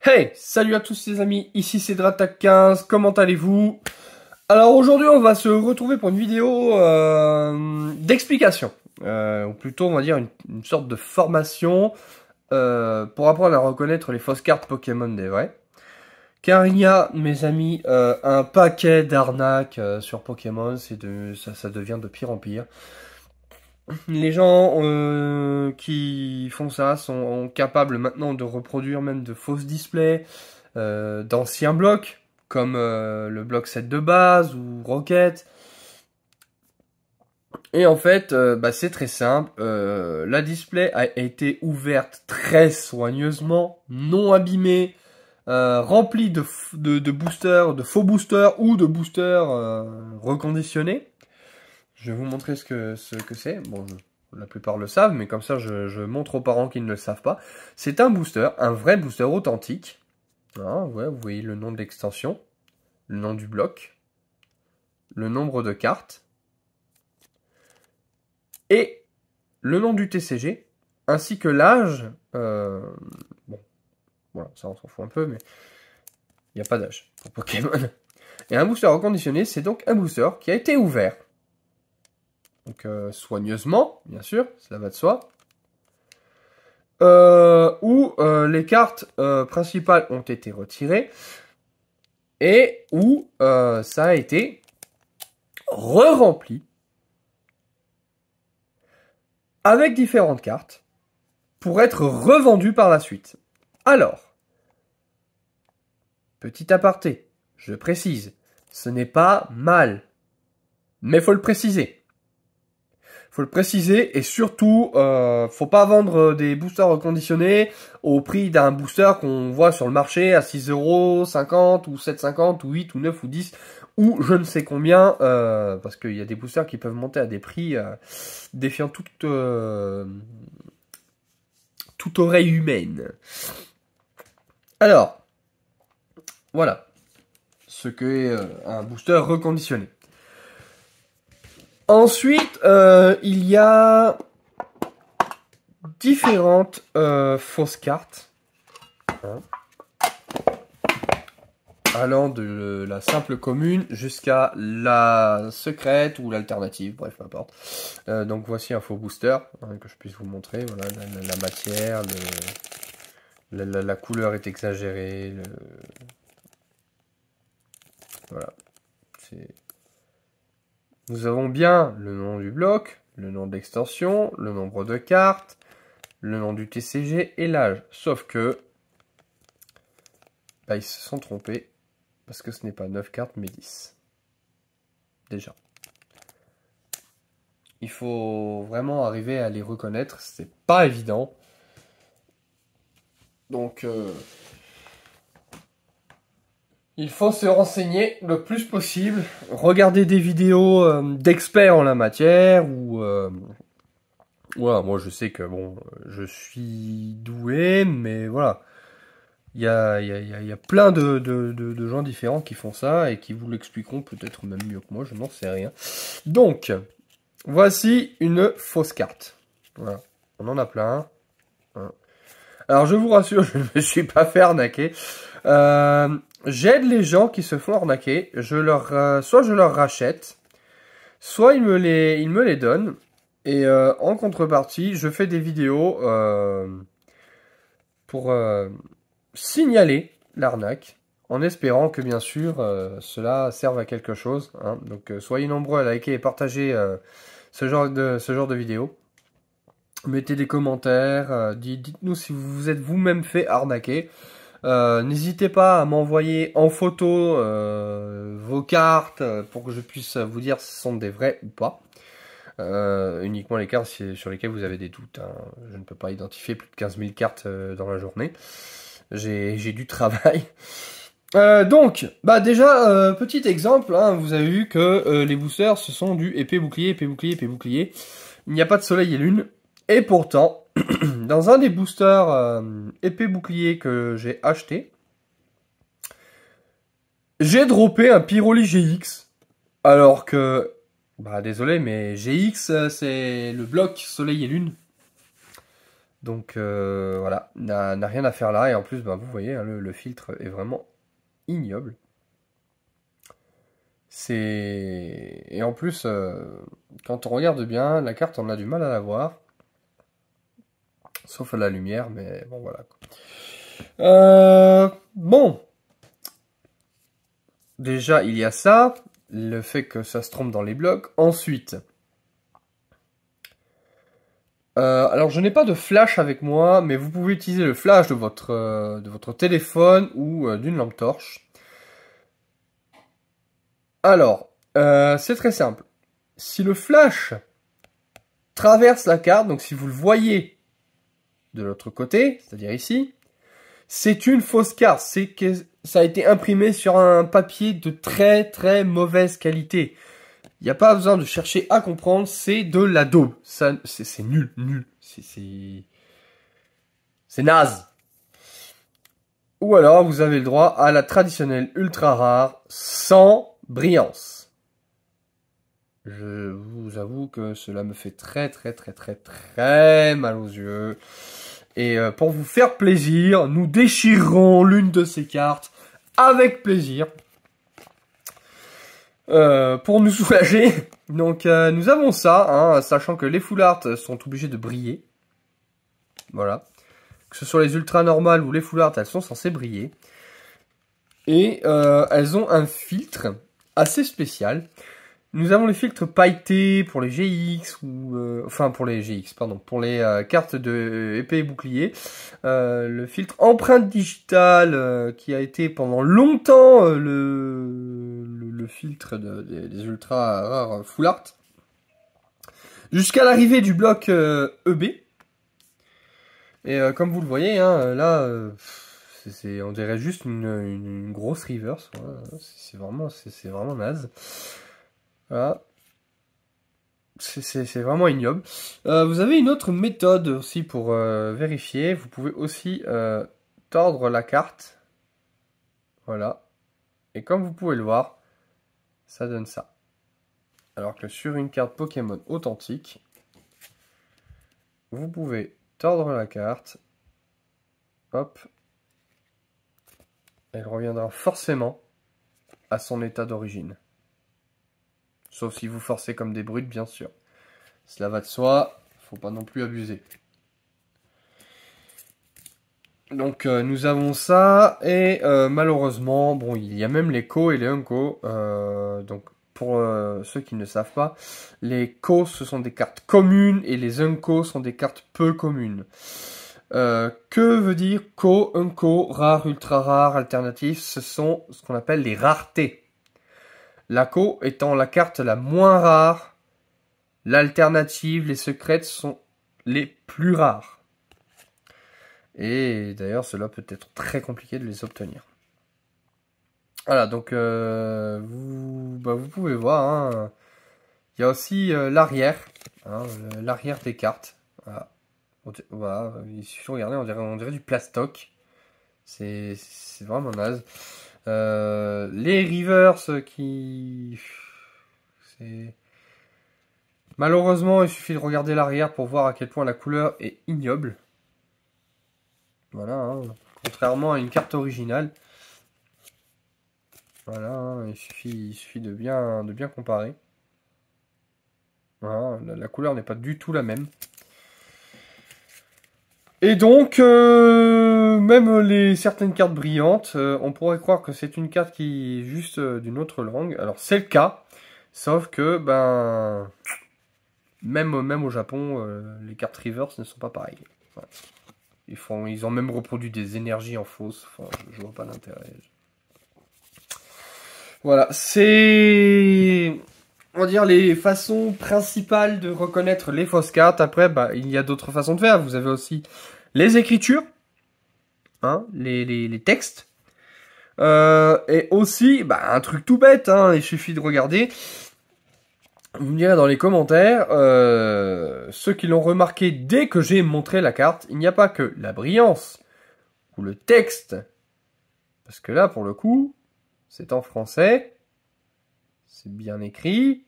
Hey, salut à tous les amis, ici c'est Dratak15, comment allez-vous? Alors aujourd'hui on va se retrouver pour une vidéo d'explication, ou plutôt on va dire une sorte de formation pour apprendre à reconnaître les fausses cartes Pokémon des vraies. Car il y a, mes amis, un paquet d'arnaques sur Pokémon, ça devient de pire en pire. Les gens qui font ça sont capables maintenant de reproduire même de fausses displays d'anciens blocs, comme le bloc 7 de base ou Rocket. Et en fait, c'est très simple. La display a été ouverte très soigneusement, non abîmée, remplie de boosters, de faux boosters ou de boosters reconditionnés. Je vais vous montrer ce que c'est. Bon, la plupart le savent, mais comme ça, je montre aux parents qui ne le savent pas. C'est un booster, un vrai booster authentique. Ah, ouais, vous voyez le nom de l'extension, le nom du bloc, le nombre de cartes, et le nom du TCG, ainsi que l'âge. Bon, voilà, ça on s'en fout un peu, mais il n'y a pas d'âge pour Pokémon. Et un booster reconditionné, c'est donc un booster qui a été ouvert. Donc soigneusement, bien sûr, cela va de soi. Où les cartes principales ont été retirées. Et où ça a été re-rempli. Avec différentes cartes. Pour être revendu par la suite. Alors. Petit aparté. Je précise. Ce n'est pas mal. Mais faut le préciser. Faut le préciser et surtout, faut pas vendre des boosters reconditionnés au prix d'un booster qu'on voit sur le marché à 6,50 € ou 7,50 ou 8 ou 9 ou 10 ou je ne sais combien, parce qu'il y a des boosters qui peuvent monter à des prix défiant toute oreille humaine. Alors, voilà ce qu'est un booster reconditionné. Ensuite, il y a différentes fausses cartes. Hein, allant de la simple commune jusqu'à la secrète ou l'alternative, bref, peu importe. Donc voici un faux booster, hein, que je puisse vous montrer. Voilà, la matière, la couleur est exagérée. Voilà, c'est... Nous avons bien le nom du bloc, le nom de l'extension, le nombre de cartes, le nom du TCG et l'âge. Sauf que ils se sont trompés parce que ce n'est pas 9 cartes mais 10. Déjà. Il faut vraiment arriver à les reconnaître, c'est pas évident. Donc il faut se renseigner le plus possible, regarder des vidéos d'experts en la matière, ou voilà, moi je sais que bon, je suis doué, mais voilà, il y a plein de gens différents qui font ça et qui vous l'expliqueront peut-être même mieux que moi, je n'en sais rien. Donc, voici une fausse carte. Voilà, on en a plein. Alors je vous rassure, je ne me suis pas fait arnaquer. J'aide les gens qui se font arnaquer. Soit je leur rachète, soit ils me les donnent. Et en contrepartie, je fais des vidéos pour signaler l'arnaque, en espérant que bien sûr cela serve à quelque chose. Hein. Donc soyez nombreux à liker et partager ce genre de vidéos. Mettez des commentaires, dites-nous si vous vous êtes vous-même fait arnaquer. N'hésitez pas à m'envoyer en photo vos cartes pour que je puisse vous dire si ce sont des vrais ou pas. Uniquement les cartes sur lesquelles vous avez des doutes. Hein. Je ne peux pas identifier plus de 15 000 cartes dans la journée. J'ai du travail. Donc, déjà, petit exemple, hein, vous avez vu que les boosters, ce sont du épée bouclier, épée bouclier, épée bouclier. Il n'y a pas de soleil et lune. Et pourtant, dans un des boosters épée bouclier que j'ai acheté, j'ai droppé un Pyroli GX. Alors que, désolé, mais GX, c'est le bloc soleil et lune. Donc voilà, n'a rien à faire là. Et en plus, bah, vous voyez, hein, le filtre est vraiment ignoble. Et en plus, quand on regarde bien, la carte, on a du mal à la voir. Sauf à la lumière, mais bon, voilà. Bon. Déjà, il y a ça. Le fait que ça se trompe dans les blocs. Ensuite. Alors, je n'ai pas de flash avec moi, mais vous pouvez utiliser le flash de votre téléphone ou d'une lampe torche. Alors, c'est très simple. Si le flash traverse la carte, donc si vous le voyez de l'autre côté, c'est-à-dire ici, c'est une fausse carte. C'est que ça a été imprimé sur un papier de très très mauvaise qualité. Il n'y a pas besoin de chercher à comprendre, c'est de la daube. Ça, c'est nul, nul. C'est naze. Ou alors, vous avez le droit à la traditionnelle ultra rare, sans brillance. Je vous avoue que cela me fait très très très très très mal aux yeux. Et pour vous faire plaisir, nous déchirerons l'une de ces cartes avec plaisir. Pour nous soulager. Donc nous avons ça, hein, sachant que les full art sont obligés de briller. Voilà. Que ce soit les ultra normales ou les full art, elles sont censées briller. Et elles ont un filtre assez spécial. Nous avons le filtre pailleté pour les GX, ou enfin pour les GX, pardon, pour les cartes de épée et bouclier. Le filtre empreinte digitale qui a été pendant longtemps le filtre des ultra rares full art. Jusqu'à l'arrivée du bloc EB. Et comme vous le voyez, hein, là, on dirait juste une grosse reverse. Voilà. C'est vraiment naze. Voilà. C'est vraiment ignoble. Vous avez une autre méthode aussi pour vérifier. Vous pouvez aussi tordre la carte. Voilà. Et comme vous pouvez le voir, ça donne ça. Alors que sur une carte Pokémon authentique, vous pouvez tordre la carte. Hop. Elle reviendra forcément à son état d'origine. Sauf si vous forcez comme des brutes, bien sûr. Cela va de soi, faut pas non plus abuser. Donc nous avons ça, et malheureusement, bon, il y a même les Ko et les Unko. Donc pour ceux qui ne savent pas, les Ko ce sont des cartes communes et les Unko sont des cartes peu communes. Que veut dire Ko, Unko, rare, ultra rare, alternatif? Ce sont ce qu'on appelle les raretés. La Ko étant la carte la moins rare, l'alternative, les secrètes sont les plus rares. Et d'ailleurs, cela peut être très compliqué de les obtenir. Voilà, donc vous pouvez voir, hein, il y a aussi l'arrière, hein, l'arrière des cartes. Voilà. Voilà, il suffit de regarder, on dirait du plastoc. C'est vraiment naze. Les reverse qui... Malheureusement, il suffit de regarder l'arrière pour voir à quel point la couleur est ignoble. Voilà, hein, contrairement à une carte originale. Voilà, hein, il suffit de bien comparer. Voilà, la couleur n'est pas du tout la même. Et donc, même certaines cartes brillantes, on pourrait croire que c'est une carte qui est juste d'une autre langue. Alors c'est le cas, sauf que ben même au Japon, les cartes reverse ne sont pas pareilles. Voilà. Ils ont même reproduit des énergies en fausse. Enfin, je vois pas l'intérêt. Voilà, c'est, on va dire, les façons principales de reconnaître les fausses cartes. Après, bah, il y a d'autres façons de faire. Vous avez aussi les écritures, hein, les textes. Et aussi, bah, un truc tout bête, hein, il suffit de regarder. Vous me direz dans les commentaires, ceux qui l'ont remarqué dès que j'ai montré la carte, il n'y a pas que la brillance ou le texte. Parce que là, pour le coup, c'est en français, c'est bien écrit,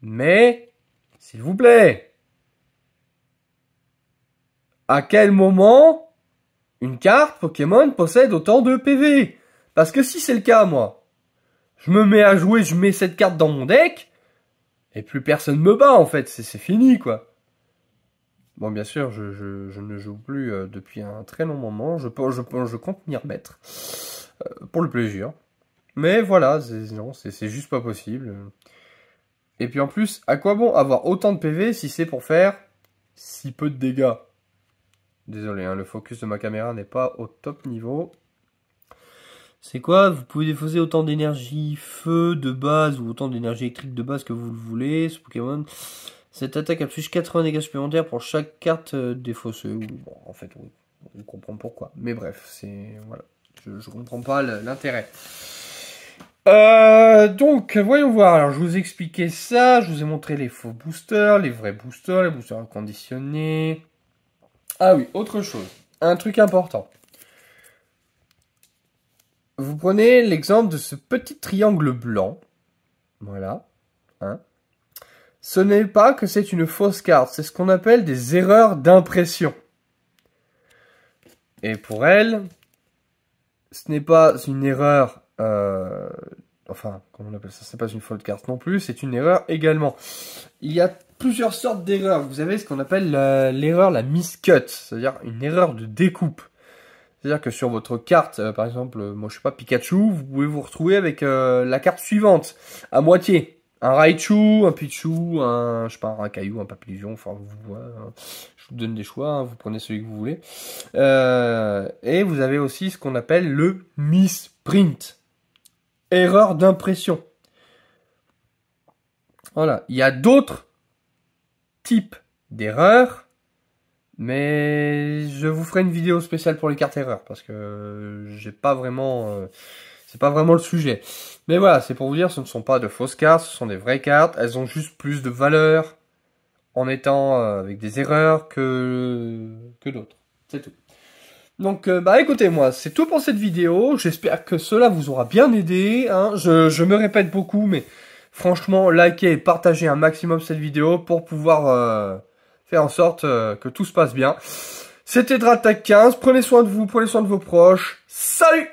mais, s'il vous plaît, à quel moment une carte Pokémon possède autant de PV? Parce que si c'est le cas, moi, je me mets à jouer, je mets cette carte dans mon deck, et plus personne me bat, en fait. C'est fini, quoi. Bon, bien sûr, je ne joue plus depuis un très long moment. Je compte m'y remettre. Pour le plaisir. Mais voilà, c'est juste pas possible. Et puis en plus, à quoi bon avoir autant de PV si c'est pour faire si peu de dégâts? Désolé, hein, le focus de ma caméra n'est pas au top niveau. C'est quoi? Vous pouvez défausser autant d'énergie feu de base ou autant d'énergie électrique de base que vous le voulez. Ce Pokémon, cette attaque affiche 80 dégâts supplémentaires pour chaque carte défaussée. Bon, en fait, oui, on comprend pourquoi. Mais bref, c'est voilà, je comprends pas l'intérêt. Donc, voyons voir. Alors, je vous ai expliqué ça. Je vous ai montré les faux boosters, les vrais boosters, les boosters inconditionnés. Ah oui, autre chose. Un truc important. Vous prenez l'exemple de ce petit triangle blanc. Voilà. Hein. Ce n'est pas que c'est une fausse carte. C'est ce qu'on appelle des erreurs d'impression. Et pour elle, ce n'est pas une erreur... Enfin, comment on appelle ça? C'est pas une faute carte non plus, c'est une erreur également. Il y a plusieurs sortes d'erreurs. Vous avez ce qu'on appelle l'erreur, la miscut, c'est-à-dire une erreur de découpe. C'est-à-dire que sur votre carte, par exemple, moi je sais pas, Pikachu, vous pouvez vous retrouver avec la carte suivante, à moitié. Un Raichu, un Pichu, un, je sais pas, un Caillou, un Papillon, enfin, je vous donne des choix, hein, vous prenez celui que vous voulez. Et vous avez aussi ce qu'on appelle le misprint. Erreur d'impression. Voilà. Il y a d'autres types d'erreurs, mais je vous ferai une vidéo spéciale pour les cartes erreurs, parce que j'ai pas vraiment... c'est pas vraiment le sujet. Mais voilà, c'est pour vous dire, ce ne sont pas de fausses cartes, ce sont des vraies cartes. Elles ont juste plus de valeur en étant avec des erreurs que d'autres. C'est tout. Donc, bah écoutez-moi, c'est tout pour cette vidéo. J'espère que cela vous aura bien aidé. Hein. Je me répète beaucoup, mais franchement, likez et partagez un maximum cette vidéo pour pouvoir faire en sorte que tout se passe bien. C'était Dratak15. Prenez soin de vous, prenez soin de vos proches. Salut!